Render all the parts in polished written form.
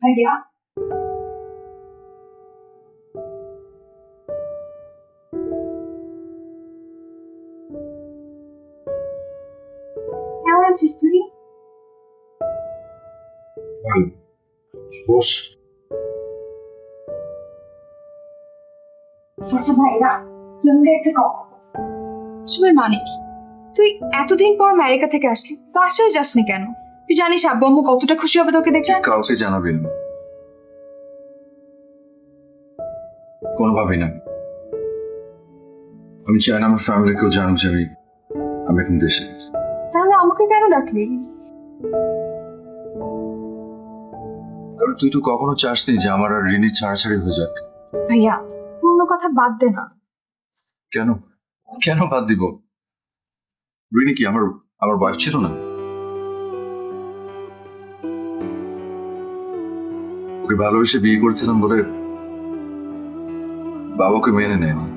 ভাইয়া কেমন আছিস তুই? বস। আচ্ছা ভাইয়া তুমি একটা কথা শুনে মানে কি, তুই এতদিন পর আমেরিকা থেকে আসলি, বাসায় যাসনি কেন? তুই জানিস আব্বু আম্মু কতটা খুশি হবে তোকে দেখে। কাউকে জানাবেন না, কোনোভাবেই না। আমি চাই না আমার ফ্যামিলি কেউ জানুক যে আমি এখন দেশে আছি। তাহলে আমাকে কেন ডাকলি? কারণ তুই তো কখনো চাসনি যে আমার আর রিনি ছাড়াছাড়ি হয়ে যাক। ভাইয়া পুরনো কথা বাদ দে না। কেন কেন বাদ দিব? রিনি কি আমার আমার ওয়াইফ ছিল না? ওকে ভালোবেসে বিয়ে করেছিলাম বলে বাবাকে মেনে নেয়নি।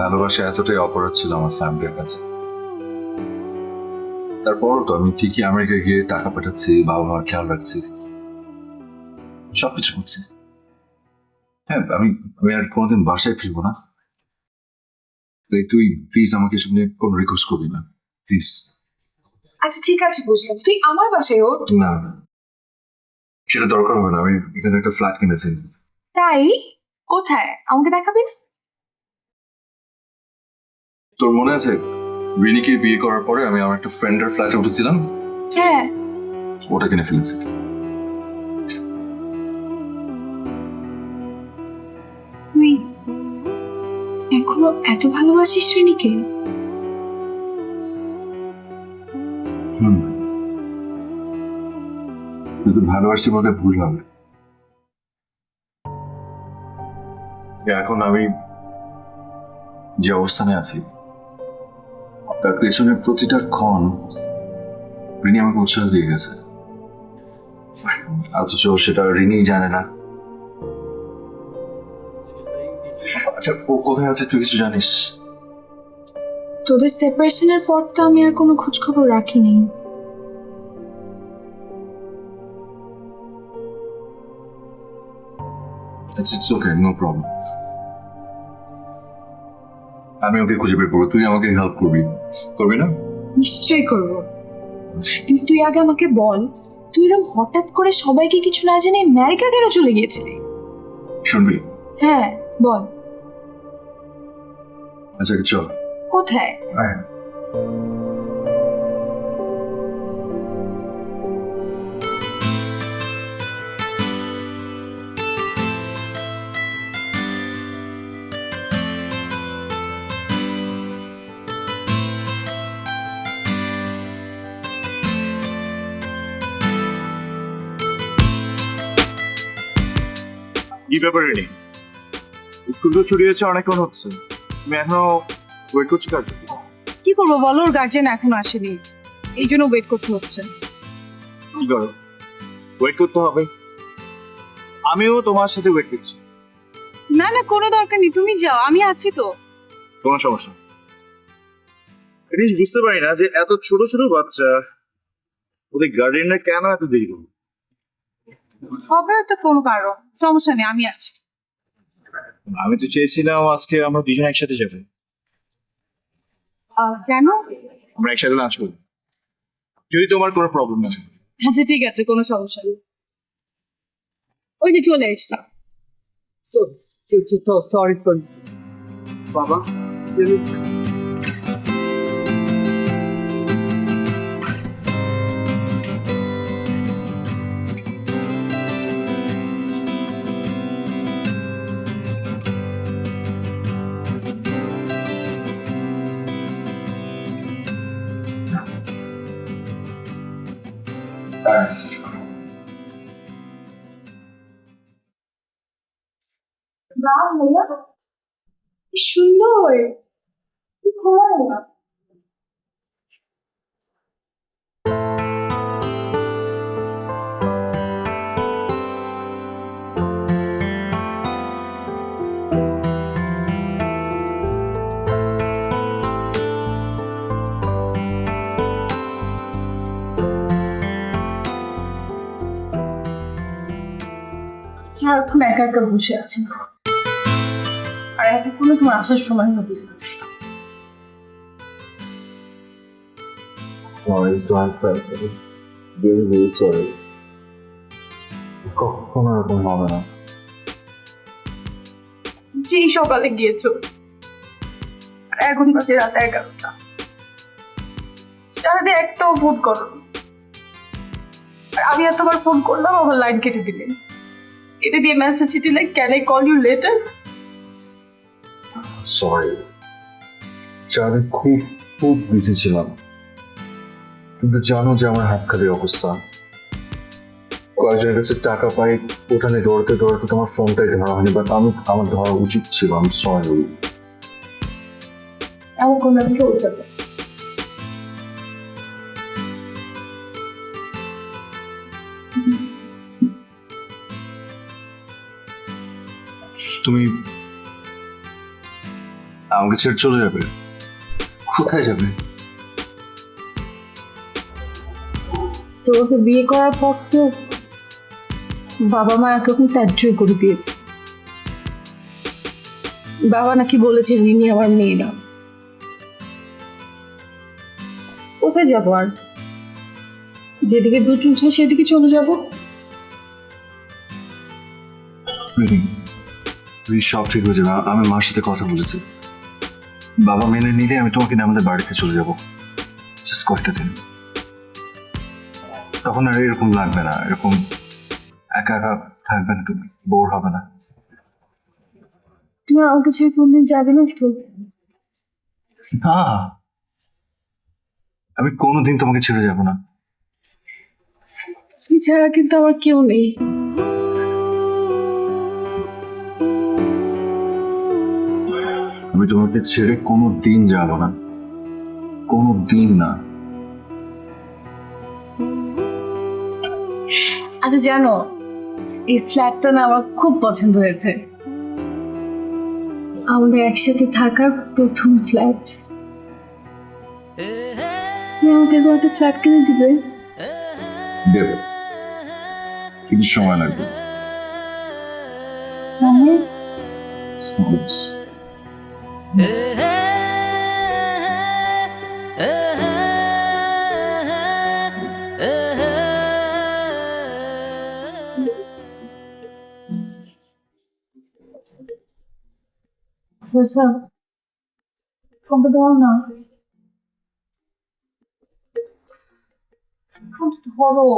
ভালোবাসা এতটাই অপরাধ ছিল আমার ফ্যামিলির কাছে। তারপরও তো আমি ঠিকই আমেরিকায় গিয়ে টাকা পাঠাচ্ছি, বাবা মার খেয়াল রাখছি, সবকিছু করছি। হ্যাঁ, আমি আমি আর কোনোদিন বাসায় ফিরবো না। তাই তুই প্লিজ আমাকে এসব নিয়ে কোনো রিকোয়েস্ট করবি না, প্লিজ। আচ্ছা ঠিক আছে বুঝলাম, তুই আমার বাসায় ওঠ। না, সেটা দরকার হবে না। আমি এখানে একটা ফ্ল্যাট কিনেছি। তাই? কোথায় আমাকে দেখাবি না? তোর মনে আছে রিনিকে বিয়ে করার পরে আমি আমার একটা ফ্রেন্ডের ফ্ল্যাটে উঠেছিলাম? হ্যাঁ। ওটা কিনে ফেলেছি। তুই এখনো এত ভালোবাসিস রিনিকে? কিন্তু ভালোবাসি বলতে ভুল হবে। এখন আমি যে অবস্থানে আছি তার পেছনে প্রতিটা ক্ষণ রিনি আমাকে উৎসাহ দিয়ে গেছে, অথচ সেটা রিনি জানে না। আচ্ছা, ও কোথায় আছে তুই কিছু জানিস? তোদের সেপারেশনের পর তো আমি আর কোনো খোঁজ খবর রাখিনি। It's okay, no problem. আমি ওকে খুঁজে বের করবো, তুই আমাকে হেল্প করবি, করবি না? নিশ্চয়ই করবো, কিন্তু তুই আগে আমাকে বল, তুই এরকম হঠাৎ করে সবাইকে কিছু না জেনে আমেরিকা কেন চলে গিয়েছিলি? শুনবি? হ্যাঁ বল। আচ্ছা চল। কোথায়? আয়। কি ব্যাপারে নেই, স্কুল তো ছুটি হয়েছে, অনেকক্ষণ হচ্ছে, তুমি এখনো ওয়েট করছো কাজ? কি করবো বলো, ওর গার্জেন এখনো আসেনি, এই জন্য ওয়েট করতে হচ্ছে। কি করো, ওয়েট করতে হবে, আমিও তোমার সাথে ওয়েট করছি। না না কোনো দরকার নেই, তুমি যাও, আমি আছি তো। কোনো সমস্যা না। জিনিস বুঝতে পারি না যে এত ছোট ছোট বাচ্চা, ওদের গার্ডিয়ানরা কেন এত দেরি করবে। হবে তো কোনো কারণ, সমস্যা নেই, আমি আছি। আমি তো চেয়েছিলাম আজকে আমরা দুজন একসাথে যাবো, কেন? আমরা একসাথে লাঞ্চ করবো, যদি তোমার কোনো প্রবলেম না হয়। আচ্ছা ঠিক আছে, কোনো সমস্যা নেই, ওই যে চলে এসছি। So sorry for Baba. বাহ ভাইয়া কি সুন্দর, কি খোলা না। সারাক্ষণ একা একা বসে আছি, আর এতক্ষণে তোমার আসার সময় হচ্ছে। কখনো এরকম হবে না। যেই সকালে গিয়েছো, আর এখন বাজে রাত 11টা, সারাদিন একটাও ফোন করো। আর আমি এতবার ফোন করলাম, আমার লাইন কেটে দিলেন, কেটে দিয়ে মেসেজ দিলে can I call you later. Sorry, সারাদিন খুব খুব বিজি ছিলাম। কিন্তু জানো যে আমার হাত খালি অবস্থা, কয়েকজনের কাছে টাকা পাই, ওখানে দৌড়াতে দৌড়াতে তোমার ফোনটাই ধরা হয়নি, বাট আমার ধরা উচিত ছিল। আমি সরি। এমন করলে আমি চলে যাবো। তুমি আমাকে ছেড়ে চলে যাবে? কোথায় যাবে? তোমাকে বিয়ে করার পর তো বাবা মা একরকম ত্যায্যই করে দিয়েছে। বাবা নাকি বলেছে রিনি আমার মেয়ে না। কোথায় যাবো আর? যেদিকে দু চুলছে সেদিকে চলে যাবো। সব ঠিক হয়ে যাবে। আমি মার সাথে কথা বলেছি, বাবা মেনে নিলে আমি তোমাকে নিয়ে আমাদের বাড়িতে চলে যাবো। জাস্ট কয়েকটা দিন, তখন আর এরকম লাগবে না, এরকম একা একা থাকবে না, তুমি বোর হবে না। তুমি আমাকে ছেড়ে কোনদিন যাবে না তো? না, আমি কোনোদিন তোমাকে ছেড়ে যাব না। তুমি ছাড়া কিন্তু আমার কেউ নেই। আমি তোমাকে ছেড়ে কোনো দিন যাব না, কোনো দিন না। আচ্ছা জানো, এই ফ্ল্যাটটা না আমার খুব পছন্দ হয়েছে। আমাদের একসাথে থাকার প্রথম ফ্ল্যাট। তুমি আমাকে এরকম একটা ফ্ল্যাট কিনে দিবে? দেবে, কিছু সময় লাগবে। Promise? Promise. ফয়সাল, ফোনটা দাও না। ফোনটা ধরো।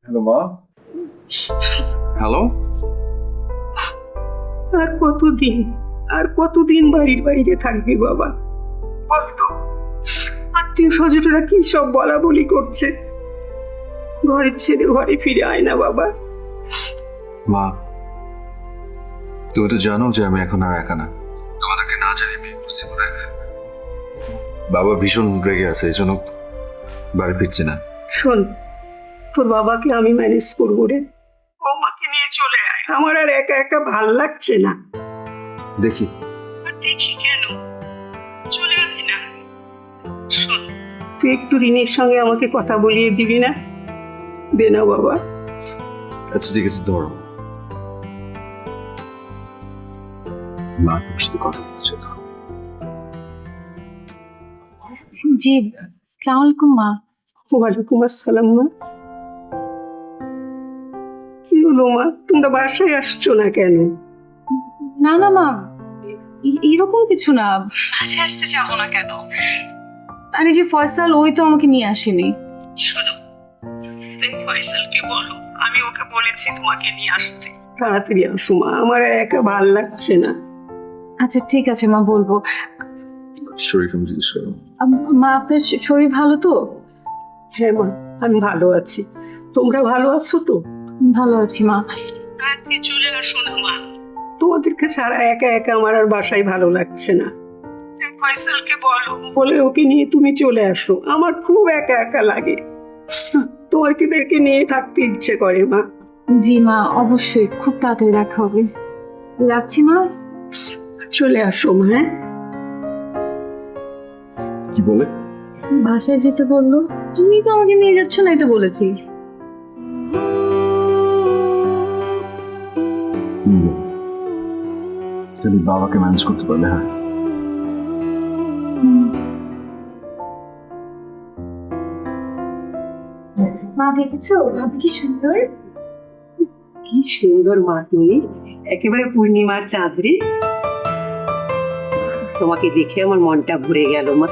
হ্যালো মা। হ্যালো। আর কতদিন বাড়ির বাইরে থাকবি বাবা? বলতো, আত্মীয় স্বজনরা কি সব বলা বলি করছে। ঘরের ছেলে ঘরে ফিরে আয় না বাবা। মা, তুমি তো জানো যে আমি এখন আর একা না, তোমাদেরকে না জানিয়ে বিয়ে করছি বলে বাবা ভীষণ রেগে আছে, এই জন্য বাড়ি ফিরছি না। শোন, তোর বাবাকে আমি ম্যানেজ করবো রে। বৌমাকে নিয়ে চলে আয়, আমার আর একা একা ভাল লাগছে না। দেখি। আর দেখি কেন, চলে আয় না। শোন, তুই একটু রিনির সঙ্গে আমাকে কথা বলিয়ে দিবি না? দে না বাবা। আচ্ছা ঠিক আছে, ধরো। মা তোমার সাথে কথা বলছে। জি, আসসালামু আলাইকুম মা। ওয়ালাইকুম আসসালাম মা। কি হলো মা, তোমরা বাসায় আসছো না কেন? না না মা, এরকম কিছু না। বাসায় আসতে যাবো না কেন? আরে যে ফয়সাল, ওই তো আমাকে নিয়ে আসেনি। শোনো, তুমি ফয়সালকে বলো আমি ওকে বলেছি তোমাকে নিয়ে আসতে। তাড়াতাড়ি আসো মা, আমার আর একা ভাল লাগছে না। আচ্ছা ঠিক আছে মা, বলবো। শরীর কেমন জিজ্ঞেস করো। মা, আপনার শরীর ভালো তো? হ্যাঁ মা, আমি ভালো আছি। তোমরা ভালো আছো তো? ভালো আছি মা। তাড়াতাড়ি চলে আসো না মা, তোমাদেরকে ছাড়া একা একা আমার আর বাসায় ভালো লাগছে না। তুমি ফয়সালকে বলো, বলে ওকে নিয়ে তুমি চলে আসো। আমার খুব একা একা লাগে, তোমার কিদেরকে নিয়ে থাকতে ইচ্ছে করে মা। জি মা, অবশ্যই খুব তাড়াতাড়ি দেখা হবে। রাখছি মা। চলে আসো মা। হ্যাঁ কি বলে? বাসায় যেতে বললো। তুমি তো আমাকে নিয়ে যাচ্ছ না, এটা বলেছি। যদি বাবাকে ম্যানেজ করতে পারলে। হ্যাঁ, মা দেখেছো ভাবি কি সুন্দর? কি সুন্দর মা তুমি, একেবারে পূর্ণিমার চাঁদরি। তোমাকে দেখে আমার মনটা ভরে গেল মা।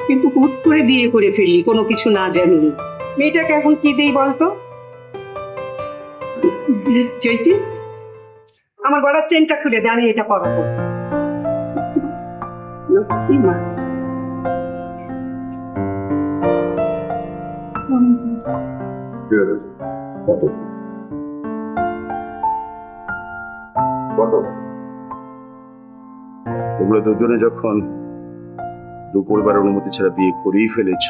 কিন্তু হুট করে বিয়ে করে ফেললি কোনো কিছু না জানি। মেয়েটাকে এখন কি দেই বলতো? চৈতি, আমার গলার চেনটা খুলে দে, আমি এটা পরাবো। কি মা, তোমরা দুজনে যখন দু পরিবারের অনুমতি ছাড়া বিয়ে করেই ফেলেছ,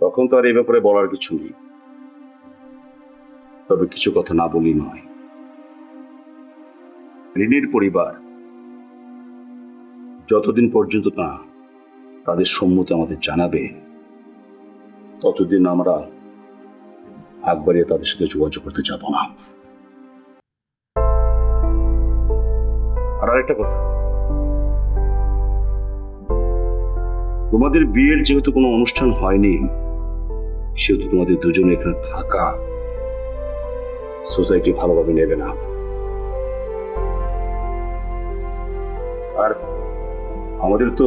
তখন তো আর এই ব্যাপারে বলার কিছু নেই। তবে কিছু কথা না বলি নয়। রিনির পরিবার যতদিন পর্যন্ত না তাদের সম্মতি আমাদের জানাবে, ততদিন আমরা আগ বাড়িয়ে তাদের সাথে যোগাযোগ করতে যাব না। আর আরেকটা কথা, তোমাদের বিয়ের যেহেতু কোনো অনুষ্ঠান হয়নি, সেহেতু তোমাদের দুজনে এখানে থাকা সোসাইটি ভালোভাবে নেবে না। আর আমাদের তো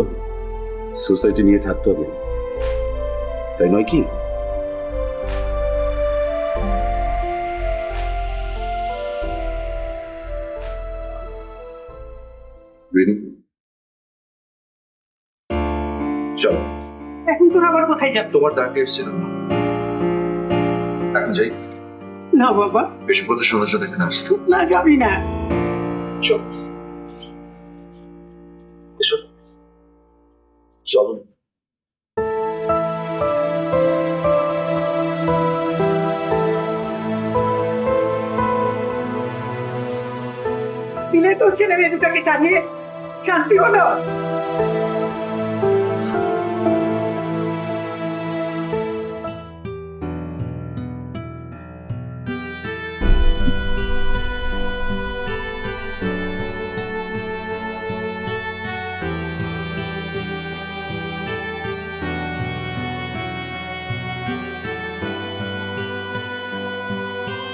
সোসাইটি নিয়ে থাকতে হবে, তাই নয় কি? রিনি, চলো। এখন তোর আবার কোথায় যাবো? তোমার ডাকে এসেছিলাম, এখন যাই। না বাবা, এসব কথা শোনার জন্য এখানে আসতো। না যাবি না। চলো, এসো, চলো। দিলে তো ছেলে মেয়ে দুটাকে তাড়িয়ে শান্তি হলো।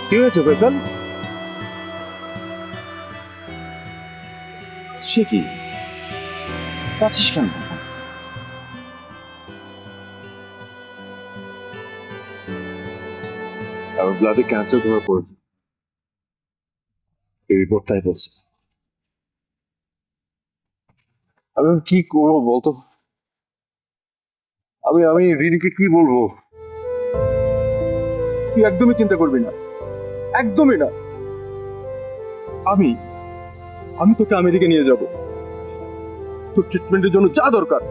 কি হয়েছে ফয়সাল? সে কি কাছিস কেন? আমার ব্লাডে ক্যান্সার ধরা পড়েছে, এই রিপোর্টটাই বলছে। আমি কি করবো বলতো? আমি রিনিকে কি বলবো? তুই একদমই চিন্তা করবি না, একদমই না। আমি আমি তোকে আমেরিকা নিয়ে যাব। তোর ট্রিটমেন্টের জন্য যা দরকার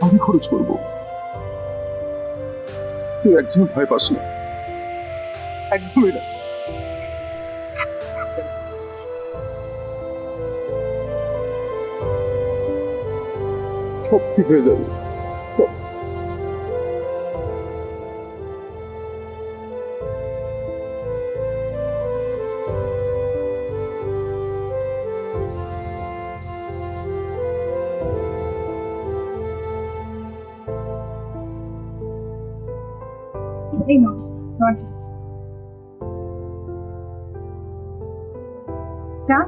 আমি খরচ করব। তুই একদম ভয় পাস না, একদমই না। সব ঠিক হয়ে যাবে। এই নাও, চা।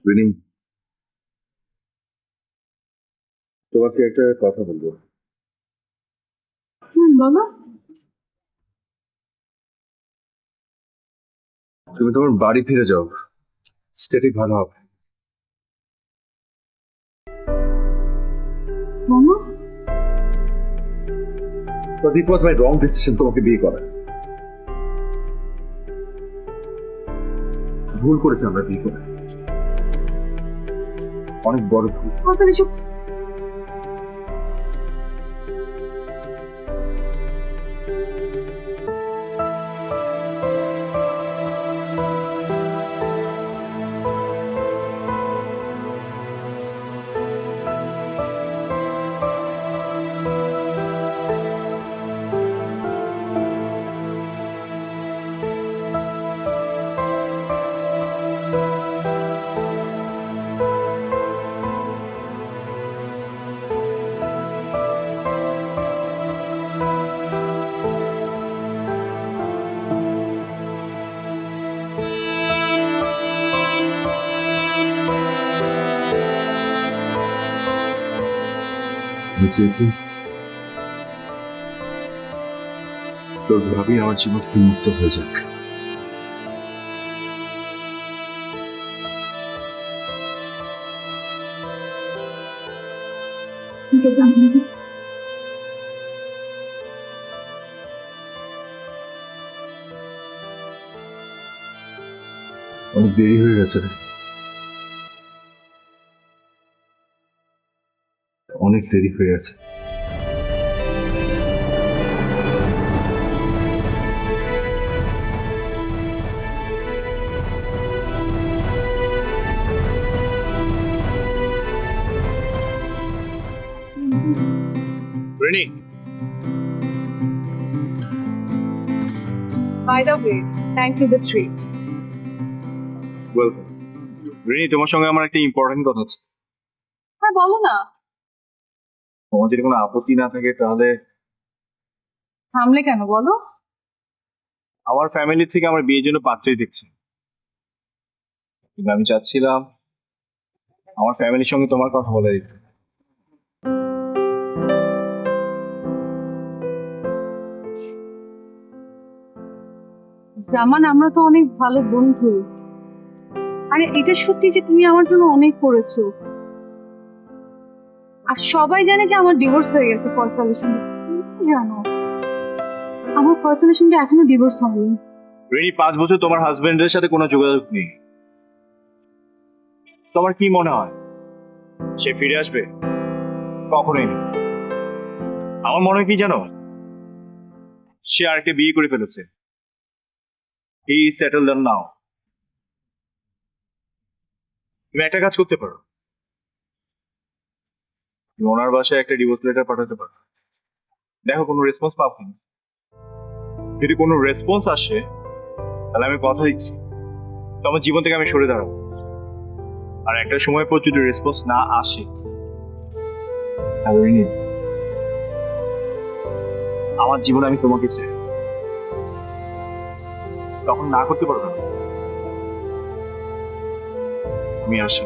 রিনি, তোমাকে একটা কথা বলবো। বলো। তুমি তোমার বাড়ি ফিরে যাও, সেটাই ভালো হবে। বলো। Because it was my wrong decision তোমাকে বিয়ে করা। ভুল করেছি আমরা বিয়ে করে, অনেক বড় ভুল। ফয়সাল, এসব আমি চেয়েছি তোর ভাবি আমার জীবন থেকে মুক্ত হয়ে যাক। অনেক দেরি হয়ে গেছে রে, অনেক দেরি হয়ে গেছে। Rini, by the way, thank you the treat. Welcome. Rini, তোমার সঙ্গে আমার একটা ইম্পর্টেন্ট কথা আছে। হ্যাঁ বলো না। তোমার যদি কোনো আপত্তি না থাকে তাহলে থামলে কেন বলো? আমার ফ্যামিলি থেকে আমার বিয়ের জন্য পাত্রী দেখছে, কিন্তু আমি চাচ্ছিলাম আমার ফ্যামিলির সঙ্গে তোমার কথা বলে দিতে। জামান, আমরা তো অনেক ভালো বন্ধু। আরে এটা সত্যি যে তুমি আমার জন্য অনেক করেছো, আর সবাই জানে যে আমার ডিভোর্স হয়ে গেছে ফয়সালের সঙ্গে। তুমি তো জানো আমার ফয়সালের সঙ্গে এখনো ডিভোর্স হয়নি। রিনি, 5 বছর তোমার হাজবেন্ডের সাথে কোনো যোগাযোগ নেই। তোমার কি মনে হয় সে ফিরে আসবে? কখনোই না। আমার মনে হয় কি জানো, সে আরেকটা বিয়ে করে ফেলেছে। He is settled down now. তুমি একটা কাজ করতে পারো, তুমি ওনার বাসায় একটা ডিভোর্স লেটার পাঠাতে পারো, দেখো কোনো রেসপন্স পাবো কিনা। যদি কোনো রেসপন্স আসে তাহলে আমি কথা দিচ্ছি তোমার জীবন থেকে আমি সরে দাঁড়াবো। আর একটা সময় পর যদি রেসপন্স না আসে তাহলে রিনি, আমার জীবনে আমি তোমাকে চাই, তখন না করতে পারবো না। আমি আসি।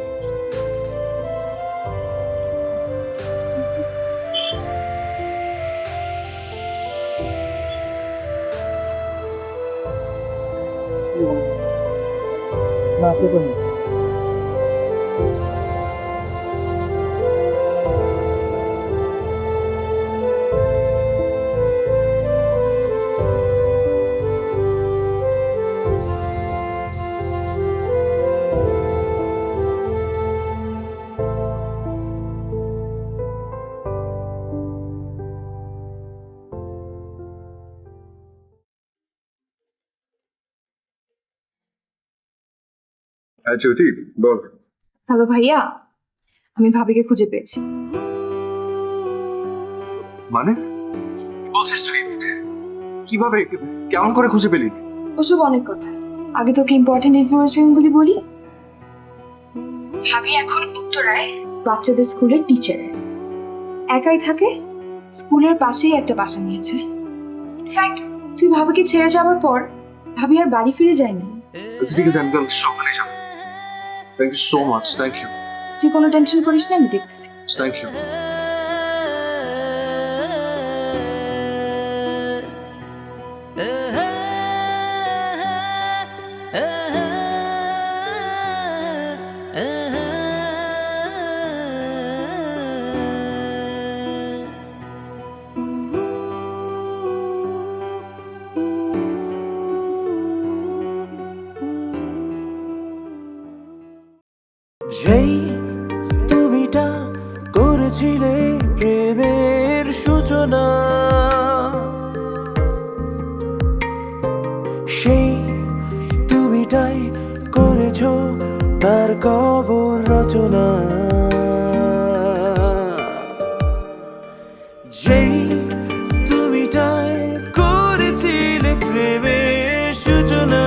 হ্যাঁ জ্যোতি বল। হ্যালো ভাইয়া, আমি ভাবিকে খুঁজে পেয়েছি। মানে বলছিস তুই? কিভাবে, কেমন করে খুঁজে পেলি? ওসব অনেক কথা, আগে তোকে ইম্পর্টেন্ট ইনফরমেশন গুলি বলি। ভাবি এখন উত্তরায় বাচ্চাদের স্কুলের টিচার, একাই থাকে, স্কুলের পাশেই একটা বাসা নিয়েছে। ইনফ্যাক্ট তুই ভাবিকে ছেড়ে যাওয়ার পর ভাবি আর বাড়ি ফিরে যায়নি। আচ্ছা ঠিক আছে, আমি তাহলে সকালে যাবো। Thank you so much. Thank you. তুই কোনো টেনশন করিস না, আমি দেখতেছি। Thank you. যেই তুমিটা করেছিলে প্রেমের সূচনা, সেই তুমিটাই করেছো তার কবর রচনা। যেই তুমিটাই করেছিলে প্রেমের সূচনা,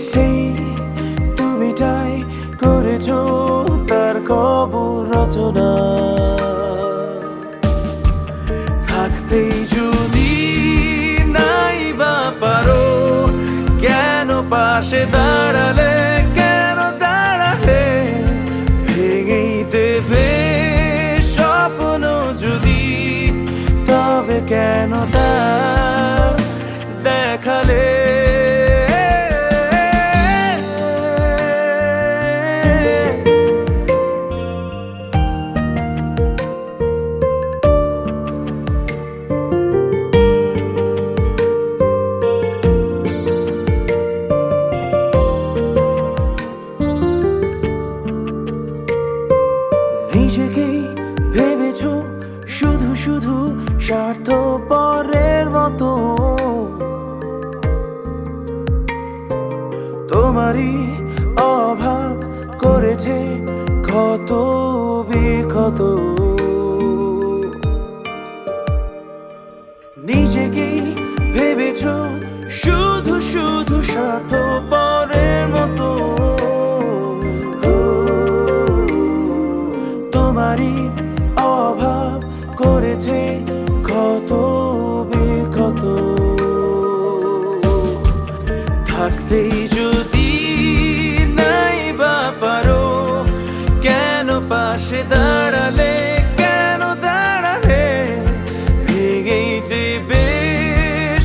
সেই তুমিটাই করেছো তার কবর রচনা। থাকতেই যদি নাই বা পারো, কেন পাশে দাঁড়ালে, কেন দাঁড়ালে, ভেঙে দেবে স্বপ্ন যদি, তবে কেন তা দেখালে? নিজেকেই ভেবেছ শুধু শুধু স্বার্থপরের মতো, তোমারই অভাব করেছে ক্ষত বিক্ষত। নিজেকেই ভেবেছ শুধু শুধু স্বার্থপরের মতো, তোমারই অভাব করেছে ক্ষত বিক্ষত। থাকতেই যদি নাই বা পারো, কেন পাশে দাঁড়ালে, কেন দাঁড়ালে? ভেঙেই দেবে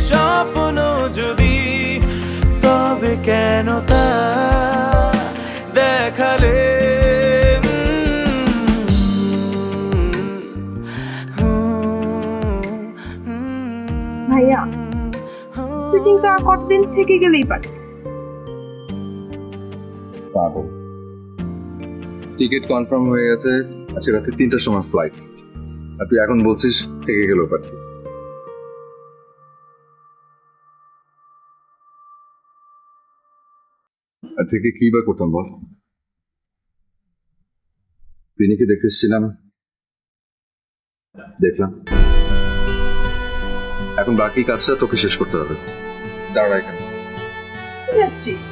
স্বপ্ন যদি, তবে কেন তা দেখালে? ভাইয়া তুই কিন্তু আর কতদিন থেকে গেলেই পারতি। পাগল, টিকিট কনফার্ম হয়ে গেছে, আজকে রাতে 3টার সময় ফ্লাইট, আর তুই এখন বলছিস থেকে গেল পারতি। আর থেকে কি বা করতাম বল? রিনিকে দেখতে এসেছিলাম, দেখলাম, এখন বাকি কাজটা তোকে শেষ করতে হবে। দাঁড়া এখানে। যাচ্ছিস?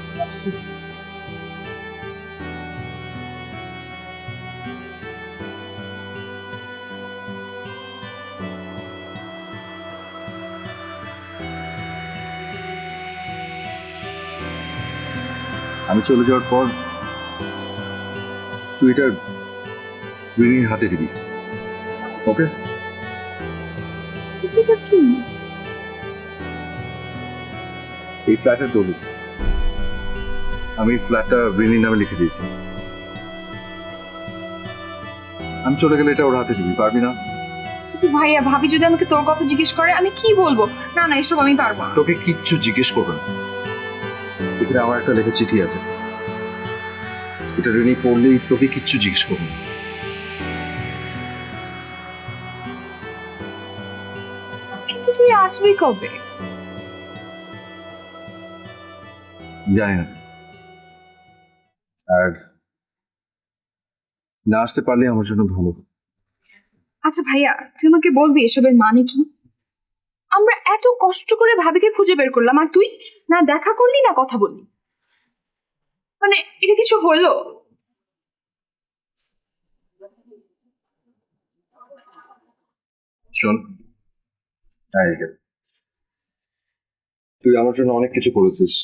আমি চলে যাওয়ার পর তুই এটা রিনির হাতে দিবি, ওকে? এটা কি? এই ফ্ল্যাটের দলিল। আমি ফ্ল্যাটটা রিনির নামে লিখে দিয়েছি। আমি চলে গেলে এটা ওর হাতে দিবি, পারবি না? কিন্তু ভাইয়া ভাবি যদি আমাকে তোর কথা জিজ্ঞেস করে আমি কি বলবো? না না, এসব আমি পারবো না। তোকে কিচ্ছু জিজ্ঞেস করবে না। এখানে আমার একটা লেখা চিঠি আছে, এটা রিনি পড়লেই তোকে কিচ্ছু জিজ্ঞেস করবে না। কিন্তু তুই আসবি কবে? জানি না, আর না আসতে পারলে আমার জন্য ভালো। আচ্ছা ভাইয়া তুই আমাকে বলবি এসবের মানে কি? আমরা এত কষ্ট করে ভাবিকে খুঁজে বের করলাম, আর তুই না দেখা করলি না কথা বললি। মানে এটা কিছু হলো? শোন, তুই আমার জন্য অনেক কিছু করেছিস,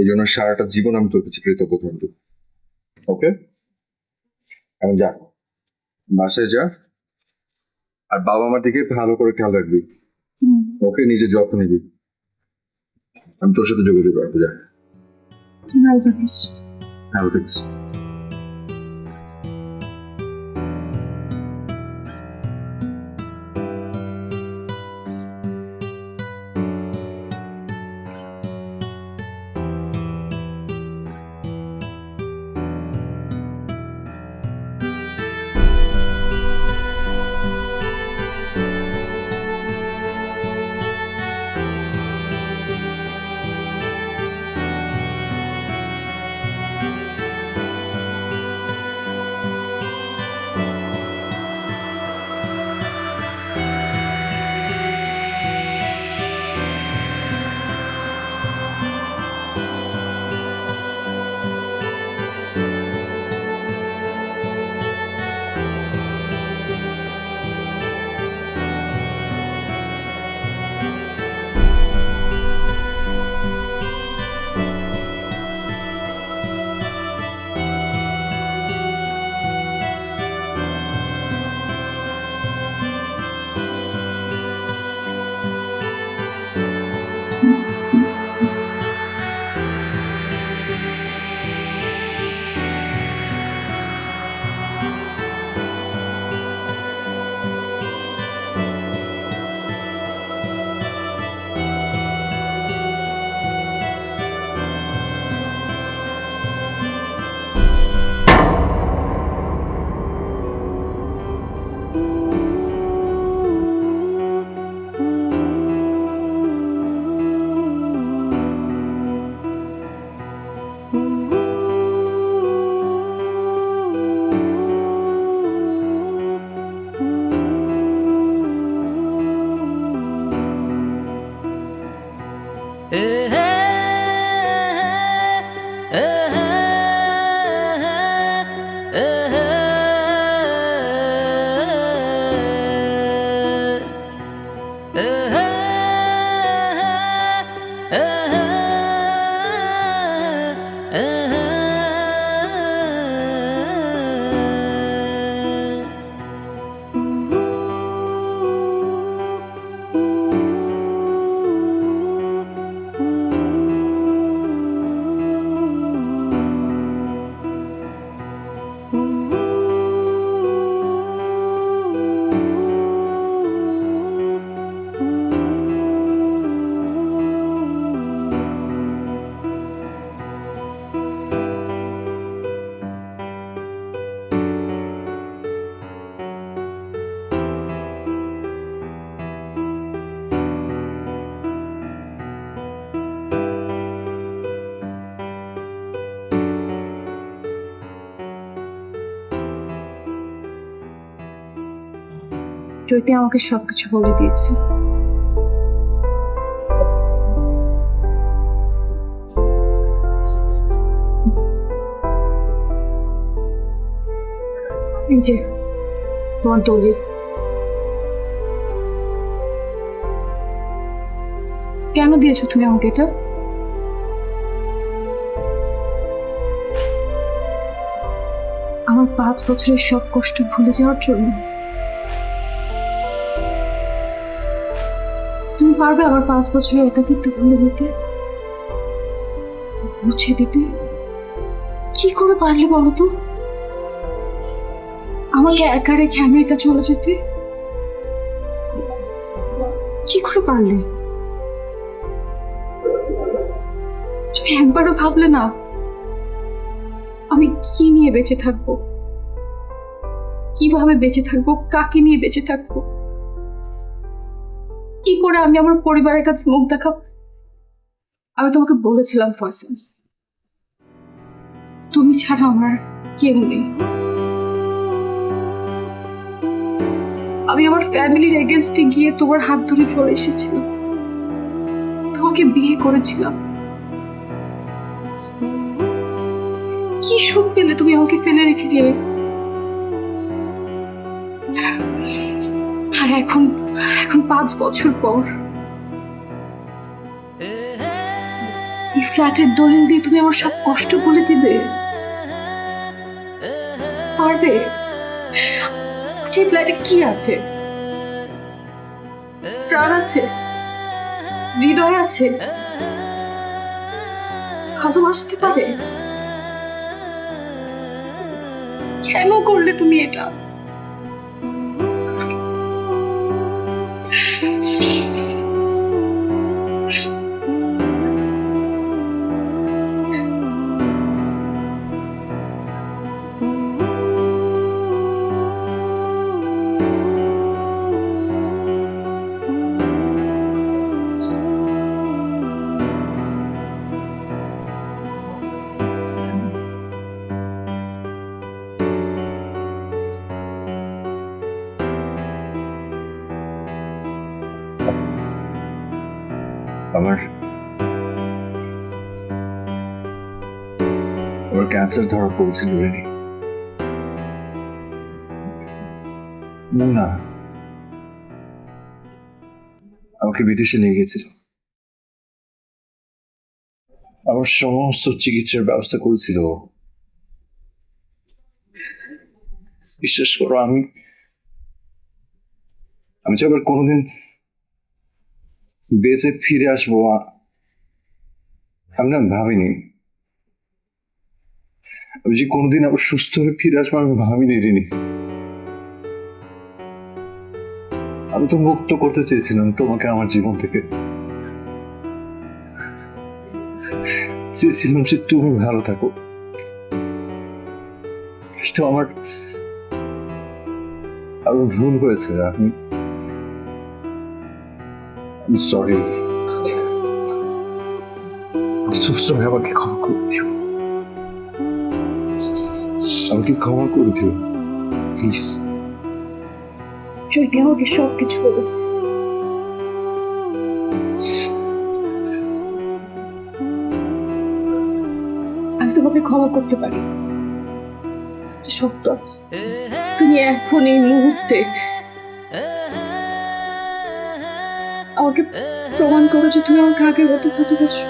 এই জন্য সারাটা জীবন আমি তোর কাছে কৃতজ্ঞ থাকবো, ওকে? এখন যা, বাসায় যা, আর বাবা মার দিকে ভালো করে খেয়াল রাখবি, ওকে? নিজের যত্ন নিবি। আমি তোর সাথে যোগাযোগ রাখবো, যা। ভালো থাকিস। ভালো থাকিস। চৈতি আমাকে সবকিছু বলে দিয়েছে। এই যে তোমার দলিল। কেন দিয়েছো তুমি আমাকে এটা? আমার 5 বছরের সব কষ্ট ভুলে যাওয়ার জন্য? তুমি পারবে আবার 5 বছরের একাকিত্ব ভুলে দিতে, মুছে দিতে? কি করে পারলে বলো তো আমাকে একা রেখে আমেরিকা চলে যেতে? কি করে পারলে? তুমি একবারও ভাবলে না আমি কি নিয়ে বেঁচে থাকবো, কিভাবে বেঁচে থাকবো, কাকে নিয়ে বেঁচে থাকবো, কি করে আমি আমার পরিবারের কাছে মুখ দেখাবো? আমি তোমাকে বলেছিলাম ফয়সাল, তুমি ছাড়া আমার কেউ নেই। আমি আমার ফ্যামিলির এগেনস্টে গিয়ে তোমার হাত ধরে চলে এসেছিলাম, তোমাকে বিয়ে করেছিলাম। কি সুখ পেলে তুমি আমাকে ফেলে রেখে গেলে? আর এখন 5 বছর পর এই ফ্ল্যাটের দলিল দিয়ে তুমি আমার সব কষ্ট ভুলে দিবে? পারবে? যে ফ্ল্যাটে কি আছে? প্রাণ আছে, হৃদয় আছে, ভালোবাসতে পারে। কেন করলে তুমি এটা? আমার ক্যান্সার ধরা পড়েছিল রিনি। মুন্না আমাকে বিদেশে নিয়ে গেছিল, আমার সমস্ত চিকিৎসার ব্যবস্থা করেছিল। বিশ্বাস করো, আমি যে আবার কোনোদিন বেঁচে ফিরে আসবো আমি না ভাবিনি। আমি যে কোনোদিন আবার সুস্থ হয়ে ফিরে আসবো আমি ভাবিনি রিনি। আমি তো মুক্ত করতে চেয়েছিলাম তোমাকে আমার জীবন থেকে, চেয়েছিলাম যে তুমি ভালো থাকো। কিন্তু আমার ভুল হয়েছে। আমি সরি, আমাকে ক্ষমা করে দিও, আমাকে ক্ষমা করে দিও প্লিজ। চৈতি আমাকে সবকিছু বলেছে। আমি তোমাকে ক্ষমা করতে পারি, একটা শব্দ আছে, তুমি এখন এই মুহূর্তে আমাকে প্রমাণ করো যে তুমি আমাকে আগের মতো ভালোবাসো।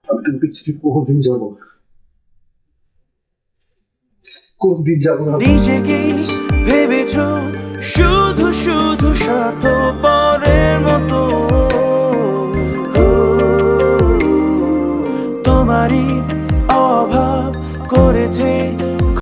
আমি তোমাকে ছেড়ে কোনদিন যাবো না। কোনদিন যাবো না। নিজেকে ভেবেছ শুধু শুধু স্বার্থপরের মতো